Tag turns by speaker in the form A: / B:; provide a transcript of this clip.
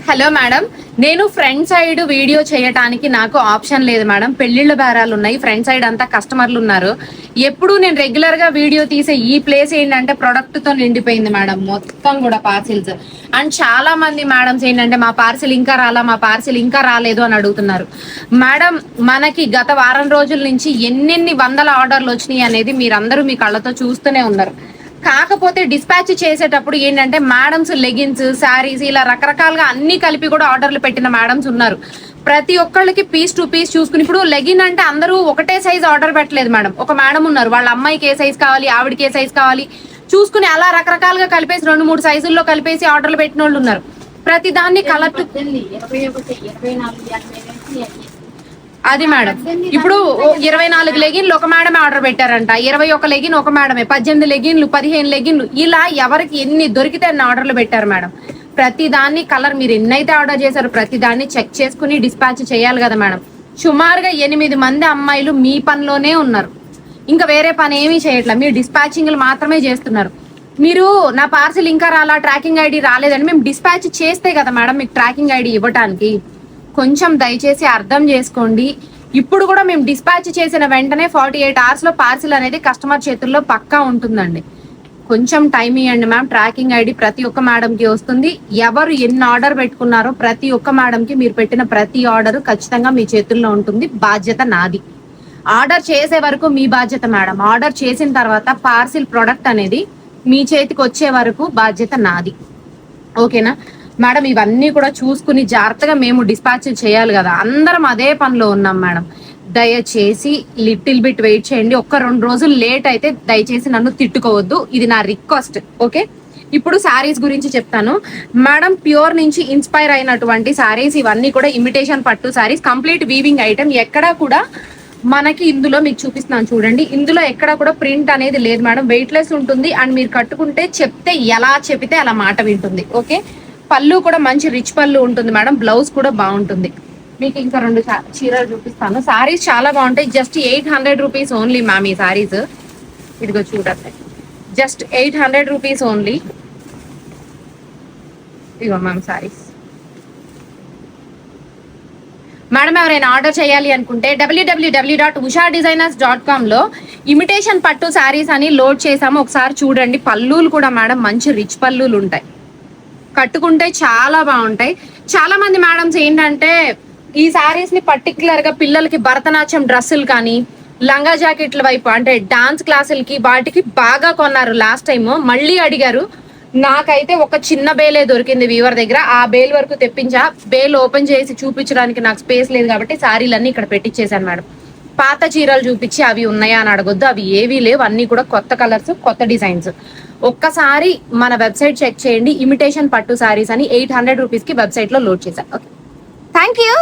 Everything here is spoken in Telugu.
A: హలో మేడం, నేను ఫ్రంట్ సైడ్ వీడియో చేయడానికి నాకు ఆప్షన్ లేదు మేడం. పెళ్లిళ్ళ బేరాలు ఉన్నాయి, ఫ్రంట్ సైడ్ అంతా కస్టమర్లు ఉన్నారు. ఎప్పుడు నేను రెగ్యులర్ గా వీడియో తీసే ఈ ప్లేస్ ఏంటంటే ప్రొడక్ట్ తో నిండిపోయింది మేడం, మొత్తం కూడా పార్సిల్స్. అండ్ చాలా మంది మేడమ్స్ ఏంటంటే మా పార్సిల్ ఇంకా రాలా, మా పార్సిల్ ఇంకా రాలేదు అని అడుగుతున్నారు. మేడం, మనకి గత వారం రోజుల నుంచి ఎన్నెన్ని వందల ఆర్డర్లు వచ్చినాయి అనేది మీరందరూ మీ కళ్ళతో చూస్తూనే ఉన్నారు. కాకపోతే డిస్పాచ్ చేసేటప్పుడు ఏంటంటే మేడమ్స్ లెగిన్స్, శారీస్ ఇలా రకరకాలుగా అన్ని కలిపి కూడా ఆర్డర్లు పెట్టిన మేడమ్స్ ఉన్నారు. ప్రతి ఒక్కళ్ళకి పీస్ టు పీస్ చూసుకుని, ఇప్పుడు లెగిన్ అంటే అందరూ ఒకటే సైజ్ ఆర్డర్ పెట్టలేదు మేడం. ఒక మేడం ఉన్నారు, వాళ్ళ అమ్మాయికి ఏ సైజ్ కావాలి, ఆవిడకి ఏ సైజ్ కావాలి చూసుకుని అలా రకరకాలుగా కలిపేసి 2-3 సైజుల్లో కలిపేసి ఆర్డర్లు పెట్టిన వాళ్ళు ఉన్నారు. ప్రతి దాన్ని కలర్ అది మేడం. ఇప్పుడు 24 లెగిన్లు ఒక మేడమే ఆర్డర్ పెట్టారంట, 21 లెగిన్ ఒక మేడమే, 18 లెగిన్లు, 15 లెగిన్లు, ఇలా ఎవరికి ఎన్ని దొరికితే అన్ని ఆర్డర్లు పెట్టారు మేడం. ప్రతి దాన్ని కలర్ మీరు ఎన్నైతే ఆర్డర్ చేశారో ప్రతి దాన్ని చెక్ చేసుకుని డిస్పాచ్ చేయాలి కదా మేడం. సుమారుగా 8 మంది అమ్మాయిలు మీ పనిలోనే ఉన్నారు, ఇంకా వేరే పని ఏమీ చేయట్లేదు, మీరు డిస్పాచింగ్లు మాత్రమే చేస్తున్నారు. మీరు నా పార్సిల్ ఇంకా రాలా, ట్రాకింగ్ ఐడి రాలేదని మేము డిస్పాచ్ చేస్తే కదా మేడం మీకు ట్రాకింగ్ ఐడి ఇవ్వటానికి. కొంచెం దయచేసి అర్థం చేసుకోండి. ఇప్పుడు కూడా మేము డిస్పాచ్ చేసిన వెంటనే 48 hours లో పార్సిల్ అనేది కస్టమర్ చేతుల్లో పక్కా ఉంటుందండి. కొంచెం టైం ఇవ్వండి మ్యామ్. ట్రాకింగ్ ఐడి ప్రతి ఒక్క మేడంకి వస్తుంది. ఎవరు ఎన్ని ఆర్డర్ పెట్టుకున్నారో ప్రతి ఒక్క మేడంకి మీరు పెట్టిన ప్రతి ఆర్డర్ ఖచ్చితంగా మీ చేతుల్లో ఉంటుంది. బాధ్యత నాది. ఆర్డర్ చేసే వరకు మీ బాధ్యత మేడం. ఆర్డర్ చేసిన తర్వాత పార్సిల్ ప్రొడక్ట్ అనేది మీ చేతికి వచ్చే వరకు బాధ్యత నాది. ఓకేనా మేడం? ఇవన్నీ కూడా చూసుకుని జాగ్రత్తగా మేము డిస్పాచ్ చేయాలి కదా, అందరం అదే పనిలో ఉన్నాం మేడం. దయచేసి లిటిల్ బిట్ వెయిట్ చేయండి. 1-2 రోజులు లేట్ అయితే దయచేసి నన్ను తిట్టుకోవద్దు, ఇది నా రిక్వెస్ట్. ఓకే, ఇప్పుడు శారీస్ గురించి చెప్తాను మేడం. ప్యూర్ నుంచి ఇన్స్పైర్ అయినటువంటి శారీస్ ఇవన్నీ కూడా ఇమిటేషన్ పట్టు శారీస్, కంప్లీట్ వీవింగ్ ఐటమ్. ఎక్కడా కూడా మనకి ఇందులో మీకు చూపిస్తున్నాను చూడండి, ఇందులో ఎక్కడ కూడా ప్రింట్ అనేది లేదు మేడం. వెయిట్ లెస్ ఉంటుంది అండ్ మీరు కట్టుకుంటే చెప్తే ఎలా చెప్తే అలా మాట వింటుంది. ఓకే, పళ్ళు కూడా మంచి రిచ్ పళ్ళు ఉంటుంది మేడం. బ్లౌజ్ కూడా బాగుంటుంది. మీకు ఇంకా 2 చీరలు చూపిస్తాను. సారీస్ చాలా బాగుంటాయి. జస్ట్ 800 రూపీస్ ఓన్లీ మ్యామ్ ఈ సారీస్. ఇదిగో చూడండి, జస్ట్ 800 రూపీస్ ఓన్లీ. ఇదిగో మ్యామ్ సారీస్. మేడం, ఎవరైనా ఆర్డర్ చేయాలి అనుకుంటే www.ushadesigners.com లో ఇమిటేషన్ పట్టు శారీస్ అని లోడ్ చేసాము, ఒకసారి చూడండి. పళ్ళులు కూడా మేడం మంచి రిచ్ పళ్ళులు ఉంటాయి, కట్టుకుంటే చాలా బాగుంటాయి. చాలా మంది మేడమ్స్ ఏంటంటే ఈ శారీస్ ని పర్టికులర్ గా పిల్లలకి భరతనాట్యం డ్రెస్సులు కానీ లంగా జాకెట్ల వైపు అంటే డాన్స్ క్లాసులకి వాటికి బాగా కొన్నారు. లాస్ట్ టైం మళ్ళీ అడిగారు. నాకైతే ఒక చిన్న బేలే దొరికింది వీవర్ దగ్గర, ఆ బేల్ వరకు తెప్పించా. బేల్ ఓపెన్ చేసి చూపించడానికి నాకు స్పేస్ లేదు కాబట్టి శారీలన్నీ ఇక్కడ పెట్టించేసాను మేడం. పాత చీరలు చూపించి అవి ఉన్నాయా అని అడగొద్దు, అవి ఏవీ లేవు. అన్ని కూడా కొత్త కలర్స్, కొత్త డిజైన్స్. ఒక్కసారి మన వెబ్సైట్ చెక్ చేయండి. ఇమిటేషన్ పట్టు శారీస్ అని 800 రూపీస్ కి వెబ్సైట్ లో లోడ్ చేశాను. Okay, thank you.